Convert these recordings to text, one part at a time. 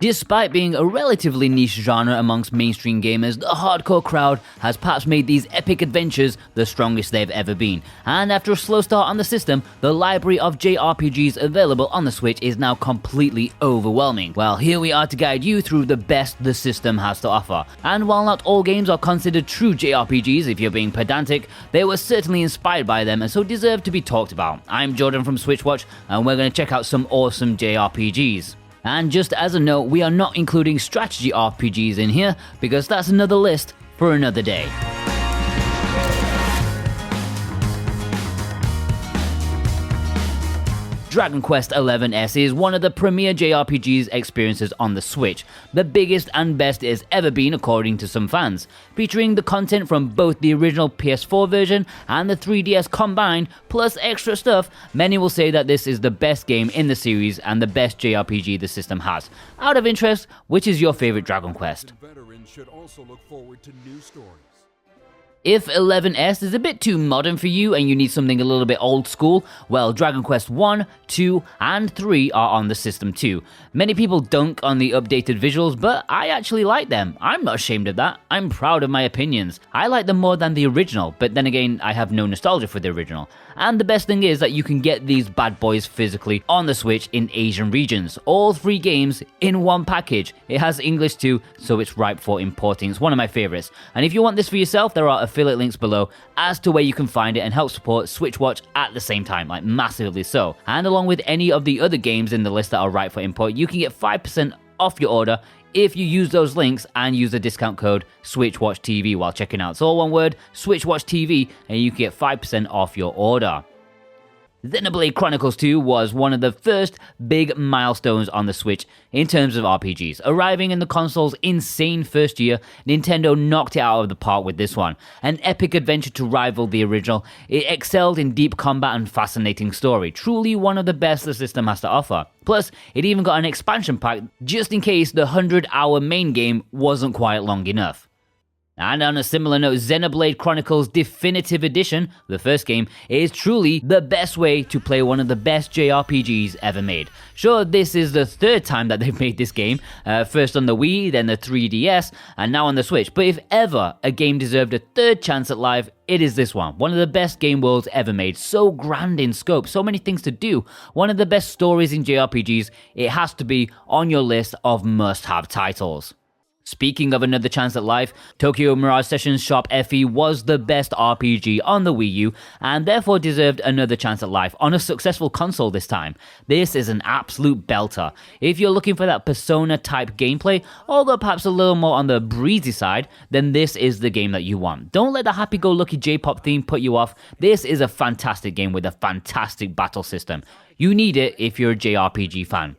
Despite being a relatively niche genre amongst mainstream gamers, the hardcore crowd has perhaps made these epic adventures the strongest they've ever been. And after a slow start on the system, the library of JRPGs available on the Switch is now completely overwhelming. Well, here we are to guide you through the best the system has to offer. And while not all games are considered true JRPGs if you're being pedantic, they were certainly inspired by them and so deserve to be talked about. I'm Jordan from SwitchWatch, and we're going to check out some awesome JRPGs. And just as a note, we are not including strategy RPGs in here because that's another list for another day. Dragon Quest XI-S is one of the premier JRPGs experiences on the Switch, the biggest and best it has ever been according to some fans. Featuring the content from both the original PS4 version and the 3DS combined, plus extra stuff, many will say that this is the best game in the series and the best JRPG the system has. Out of interest, which is your favorite Dragon Quest? Veterans should also look forward to new stories. If XI-S is a bit too modern for you and you need something a little bit old school, well, Dragon Quest 1, 2, and 3 are on the system too. Many people dunk on the updated visuals, but I actually like them. I'm not ashamed of that. I'm proud of my opinions. I like them more than the original, but then again, I have no nostalgia for the original. And the best thing is that you can get these bad boys physically on the Switch in Asian regions. All 3 games in one package. It has English too, so it's ripe for importing. It's one of my favorites. And if you want this for yourself, there are affiliate links below as to where you can find it and help support SwitchWatch at the same time, like massively so. And along with any of the other games in the list that are ripe for import, you can get 5% off your order if you use those links and use the discount code SwitchWatchTV while checking out. So all one word, SwitchWatchTV, and you can get 5% off your order. XENOBLADE Chronicles 2 was one of the first big milestones on the Switch in terms of RPGs. Arriving in the console's insane first year, Nintendo knocked it out of the park with this one. An epic adventure to rival the original, it excelled in deep combat and fascinating story. Truly one of the best the system has to offer. Plus, it even got an expansion pack just in case the 100-hour main game wasn't quite long enough. And on a similar note, XENOBLADE Chronicles Definitive Edition, the first game, is truly the best way to play one of the best JRPGs ever made. Sure, this is the 3rd time that they've made this game, first on the Wii, then the 3DS, and now on the Switch. But if ever a game deserved a 3rd chance at life, it is this one. One of the best game worlds ever made, so grand in scope, so many things to do. One of the best stories in JRPGs, it has to be on your list of must-have titles. Speaking of another chance at life, Tokyo Mirage Sessions Sharp FE was the best RPG on the Wii U and therefore deserved another chance at life on a successful console this time. This is an absolute belter. If you're looking for that Persona type gameplay, although perhaps a little more on the breezy side, then this is the game that you want. Don't let the happy-go-lucky J-pop theme put you off. This is a fantastic game with a fantastic battle system. You need it if you're a JRPG fan.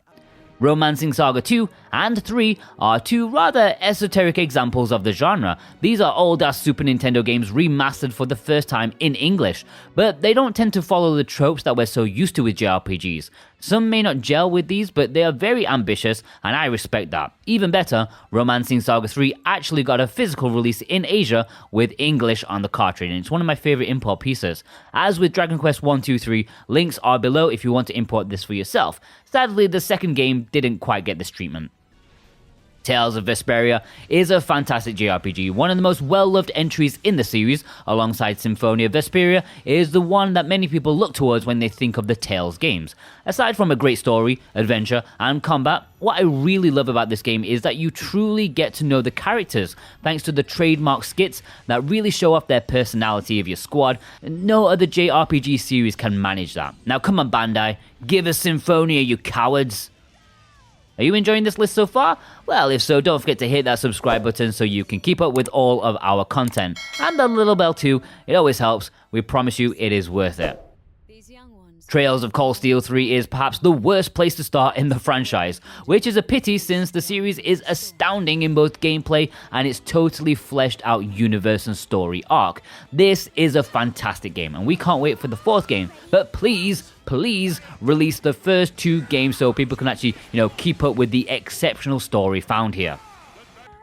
Romancing Saga 2 and 3 are 2 rather esoteric examples of the genre. These are old-ass Super Nintendo games remastered for the first time in English, but they don't tend to follow the tropes that we're so used to with JRPGs. Some may not gel with these, but they are very ambitious, and I respect that. Even better, Romancing Saga 3 actually got a physical release in Asia with English on the cartridge, and it's one of my favorite import pieces. As with Dragon Quest 1, 2, 3, links are below if you want to import this for yourself. Sadly, the second game didn't quite get this treatment. Tales of Vesperia is a fantastic JRPG, one of the most well-loved entries in the series. Alongside Symphonia, Vesperia is the one that many people look towards when they think of the Tales games. Aside from a great story, adventure, and combat, what I really love about this game is that you truly get to know the characters, thanks to the trademark skits that really show off their personality of your squad. No other JRPG series can manage that. Now come on Bandai, give us Symphonia, you cowards! Are you enjoying this list so far? Well, if so, don't forget to hit that subscribe button so you can keep up with all of our content. And the little bell too, it always helps. We promise you it is worth it. Trails of Cold Steel 3 is perhaps the worst place to start in the franchise, which is a pity since the series is astounding in both gameplay and its totally fleshed out universe and story arc. This is a fantastic game and we can't wait for the 4th game, but please release the first 2 games so people can actually, keep up with the exceptional story found here.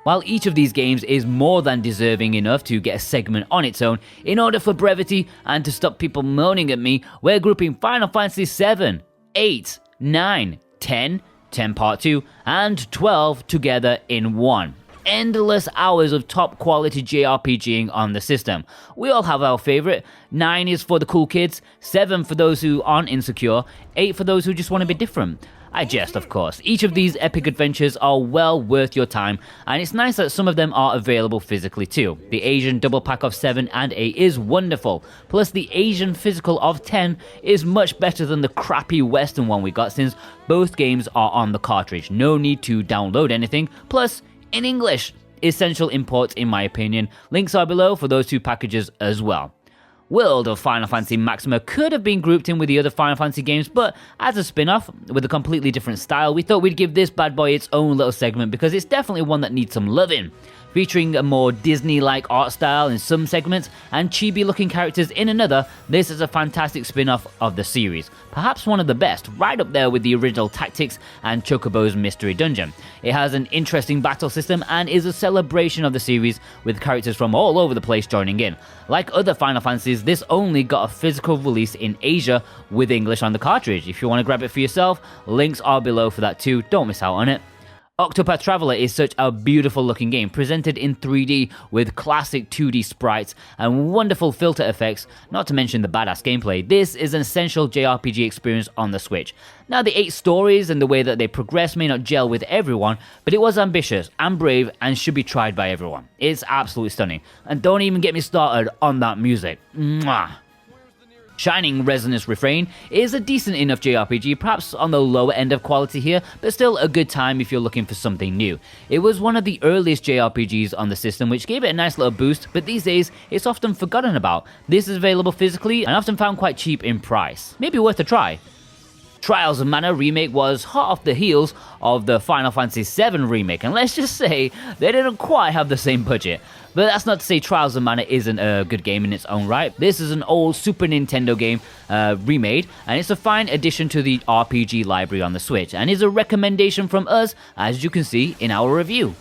While each of these games is more than deserving enough to get a segment on its own, in order for brevity and to stop people moaning at me, we're grouping Final Fantasy 7, 8, 9, 10, 10 Part 2, and 12 together in one. Endless hours of top quality JRPGing on the system. We all have our favorite. 9 is for the cool kids, 7 for those who aren't insecure, 8 for those who just want to be different. I jest, of course. Each of these epic adventures are well worth your time, and it's nice that some of them are available physically too. The Asian double pack of 7 and 8 is wonderful, plus the Asian physical of 10 is much better than the crappy Western one we got, since both games are on the cartridge. No need to download anything, plus in English. Essential imports in my opinion. Links are below for those 2 packages as well. World of Final Fantasy Maxima could have been grouped in with the other Final Fantasy games, but as a spin-off with a completely different style, we thought we'd give this bad boy its own little segment because it's definitely one that needs some loving. Featuring a more Disney-like art style in some segments and chibi-looking characters in another, this is a fantastic spin-off of the series. Perhaps one of the best, right up there with the original Tactics and Chocobo's Mystery Dungeon. It has an interesting battle system and is a celebration of the series with characters from all over the place joining in. Like other Final Fantasies, this only got a physical release in Asia with English on the cartridge. If you want to grab it for yourself, links are below for that too, don't miss out on it. Octopath Traveler is such a beautiful looking game, presented in 3D with classic 2D sprites and wonderful filter effects, not to mention the badass gameplay. This is an essential JRPG experience on the Switch. Now the 8 stories and the way that they progress may not gel with everyone, but it was ambitious and brave and should be tried by everyone. It's absolutely stunning. And don't even get me started on that music. Mwah! Shining Resonance Refrain is a decent enough JRPG, perhaps on the lower end of quality here, but still a good time if you're looking for something new. It was one of the earliest JRPGs on the system, which gave it a nice little boost, but these days it's often forgotten about. This is available physically and often found quite cheap in price. Maybe worth a try. Trials of Mana Remake was hot off the heels of the Final Fantasy VII Remake, and let's just say they didn't quite have the same budget. But that's not to say Trials of Mana isn't a good game in its own right. This is an old Super Nintendo game remade, and it's a fine addition to the RPG library on the Switch, and is a recommendation from us, as you can see in our review.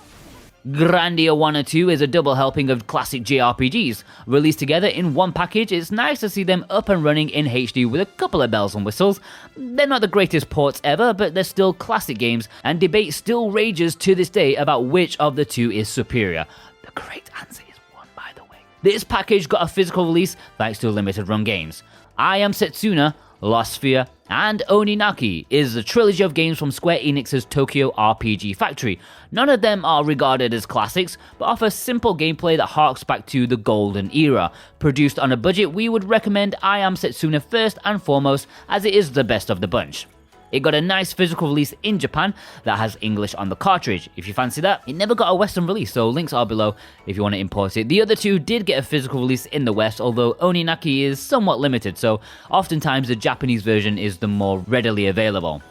Grandia 1 and 2 is a double helping of classic JRPGs. Released together in one package, it's nice to see them up and running in HD with a couple of bells and whistles. They're not the greatest ports ever, but they're still classic games, and debate still rages to this day about which of the 2 is superior. The correct answer is 1, by the way. This package got a physical release thanks to limited run games. I Am Setsuna, Lost Sphere, and Oninaki is a trilogy of games from Square Enix's Tokyo RPG Factory. None of them are regarded as classics, but offer simple gameplay that harks back to the golden era. Produced on a budget, we would recommend I Am Setsuna first and foremost, as it is the best of the bunch. It got a nice physical release in Japan that has English on the cartridge. If you fancy that, it never got a Western release, so links are below if you want to import it. The other 2 did get a physical release in the West, although Oninaki is somewhat limited, so oftentimes the Japanese version is the more readily available.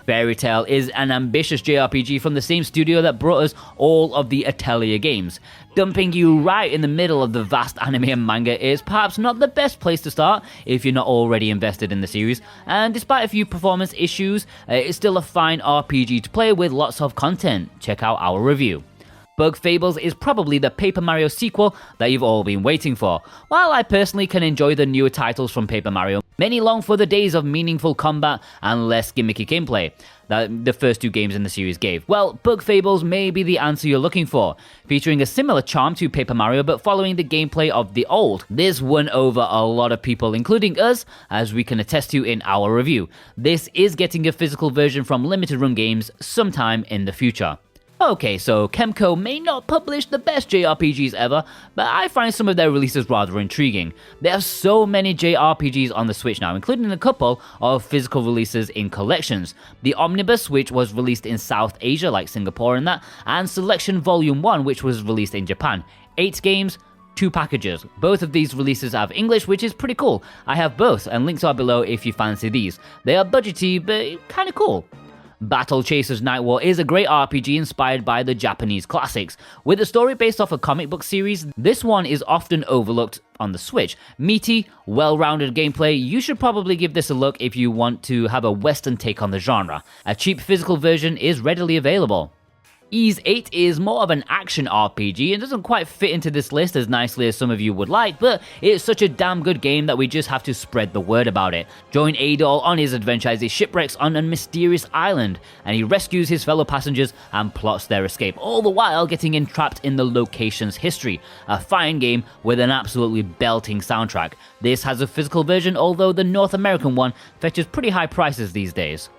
Fairy Tail is an ambitious JRPG from the same studio that brought us all of the Atelier games. Dumping you right in the middle of the vast anime and manga is perhaps not the best place to start if you're not already invested in the series, and despite a few performance issues, it's still a fine RPG to play with lots of content. Check out our review. Bug Fables is probably the Paper Mario sequel that you've all been waiting for. While I personally can enjoy the newer titles from Paper Mario, many long for the days of meaningful combat and less gimmicky gameplay that the first 2 games in the series gave. Well, Bug Fables may be the answer you're looking for, featuring a similar charm to Paper Mario but following the gameplay of the old. This won over a lot of people, including us, as we can attest to in our review. This is getting a physical version from Limited Run Games sometime in the future. Okay, so Kemco may not publish the best JRPGs ever, but I find some of their releases rather intriguing. There are so many JRPGs on the Switch now, including a couple of physical releases in collections. The Omnibus, which was released in South Asia, like Singapore and that, and Selection Volume 1, which was released in Japan. 8 games, 2 packages. Both of these releases have English, which is pretty cool. I have both, and links are below if you fancy these. They are budgety, but kinda cool. Battle Chasers NIGHTWAR is a great RPG inspired by the Japanese classics. With a story based off a comic book series, this one is often overlooked on the Switch. Meaty, well-rounded gameplay, you should probably give this a look if you want to have a Western take on the genre. A cheap physical version is readily available. Ys 8 is more of an action RPG and doesn't quite fit into this list as nicely as some of you would like, but it's such a damn good game that we just have to spread the word about it. Join Adol on his adventure as he shipwrecks on a mysterious island, and he rescues his fellow passengers and plots their escape, all the while getting entrapped in the location's history. A fine game with an absolutely belting soundtrack. This has a physical version, although the North American one fetches pretty high prices these days.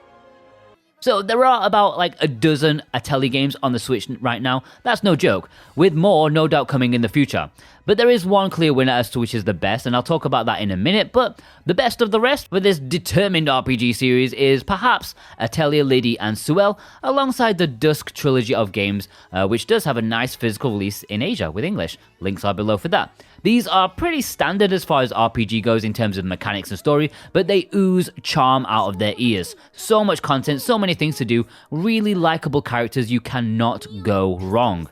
So there are about like a dozen Atelier games on the Switch right now, that's no joke, with more no doubt coming in the future. But there is one clear winner as to which is the best, and I'll talk about that in a minute, but the best of the rest for this determined RPG series is perhaps Atelier Lady and Suelle, alongside the Dusk trilogy of games, which does have a nice physical release in Asia with English. Links are below for that. These are pretty standard as far as RPG goes in terms of mechanics and story, but they ooze charm out of their ears. So much content, so many things to do, really likable characters, you cannot go wrong.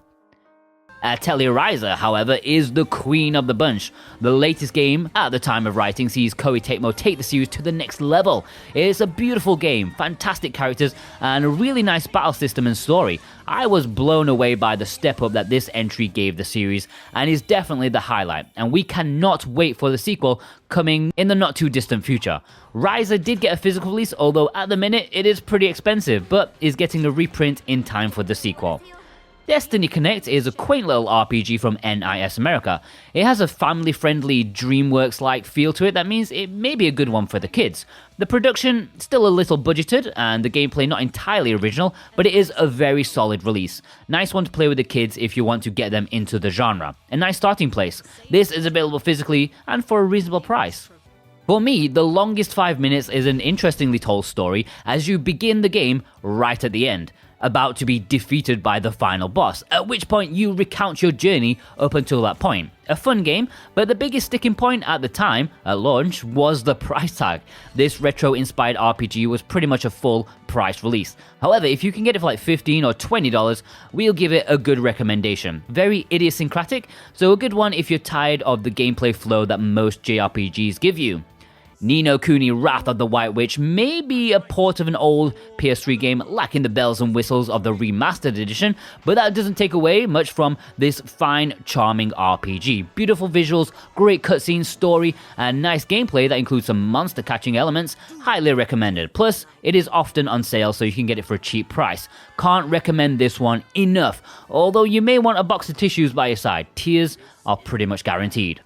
Atelier Ryza, however, is the queen of the bunch. The latest game, at the time of writing, sees Koei Tecmo take the series to the next level. It's a beautiful game, fantastic characters, and a really nice battle system and story. I was blown away by the step up that this entry gave the series, and is definitely the highlight, and we cannot wait for the sequel coming in the not too distant future. Ryza did get a physical release, although at the minute it is pretty expensive, but is getting a reprint in time for the sequel. Destiny Connect is a quaint little RPG from NIS America. It has a family-friendly DreamWorks-like feel to it that means it may be a good one for the kids. The production, still a little budgeted, and the gameplay not entirely original, but it is a very solid release. Nice one to play with the kids if you want to get them into the genre. A nice starting place. This is available physically and for a reasonable price. For me, the longest 5 minutes is an interestingly told story as you begin the game right at the end, about to be defeated by the final boss, at which point you recount your journey up until that point. A fun game, but the biggest sticking point at the time, at launch, was the price tag. This retro-inspired RPG was pretty much a full price release. However, if you can get it for like $15 or $20, we'll give it a good recommendation. Very idiosyncratic, so a good one if you're tired of the gameplay flow that most JRPGs give you. Ni no Kuni Wrath of the White Witch may be a port of an old PS3 game lacking the bells and whistles of the remastered edition, but that doesn't take away much from this fine, charming RPG. Beautiful visuals, great cutscenes, story, and nice gameplay that includes some monster catching elements, highly recommended. Plus, it is often on sale so you can get it for a cheap price. Can't recommend this one enough, although you may want a box of tissues by your side. Tears are pretty much guaranteed.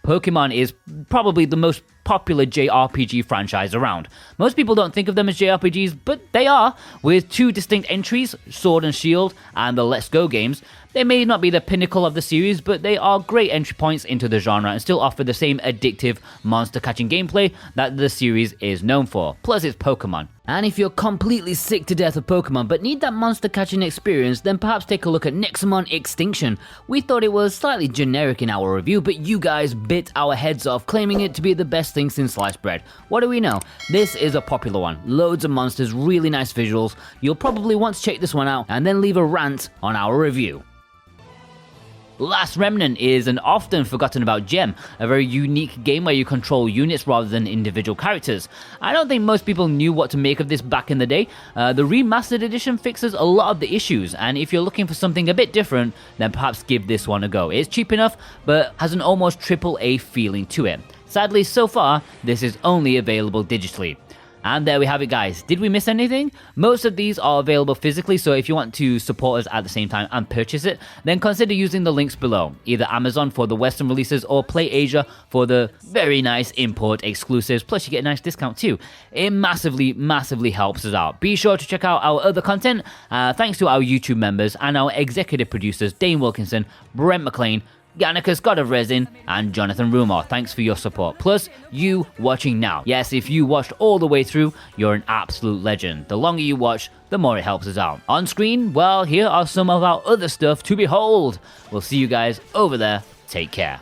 Pokemon is probably the most popular JRPG franchise around. Most people don't think of them as JRPGs, but they are, with two distinct entries, Sword and Shield and the Let's Go games. They may not be the pinnacle of the series, but they are great entry points into the genre and still offer the same addictive monster-catching gameplay that the series is known for. Plus, it's Pokemon. And if you're completely sick to death of Pokemon but need that monster-catching experience, then perhaps take a look at NEXOMON Extinction. We thought it was slightly generic in our review, but you guys bit our heads off, claiming it to be the best thing since sliced bread. What do we know? This is a popular one. Loads of monsters, really nice visuals. You'll probably want to check this one out and then leave a rant on our review. Last Remnant is an often forgotten about gem, a very unique game where you control units rather than individual characters. I don't think most people knew what to make of this back in the day. The remastered edition fixes a lot of the issues, and if you're looking for something a bit different, then perhaps give this one a go. It's cheap enough, but has an almost AAA feeling to it. Sadly, so far, this is only available digitally. And there we have it, guys. Did we miss anything? Most of these are available physically, so if you want to support us at the same time and purchase it, then consider using the links below. Either Amazon for the Western releases or Play Asia for the very nice import exclusives, plus you get a nice discount too. It massively, massively helps us out. Be sure to check out our other content, thanks to our YouTube members and our executive producers, Dane Wilkinson, Brent McLean, Gannicus God of Resin, and Jonathan Rumor. Thanks for your support. Plus, you watching now. Yes, if you watched all the way through, you're an absolute legend. The longer you watch, the more it helps us out. On screen, well, here are some of our other stuff to behold. We'll see you guys over there. Take care.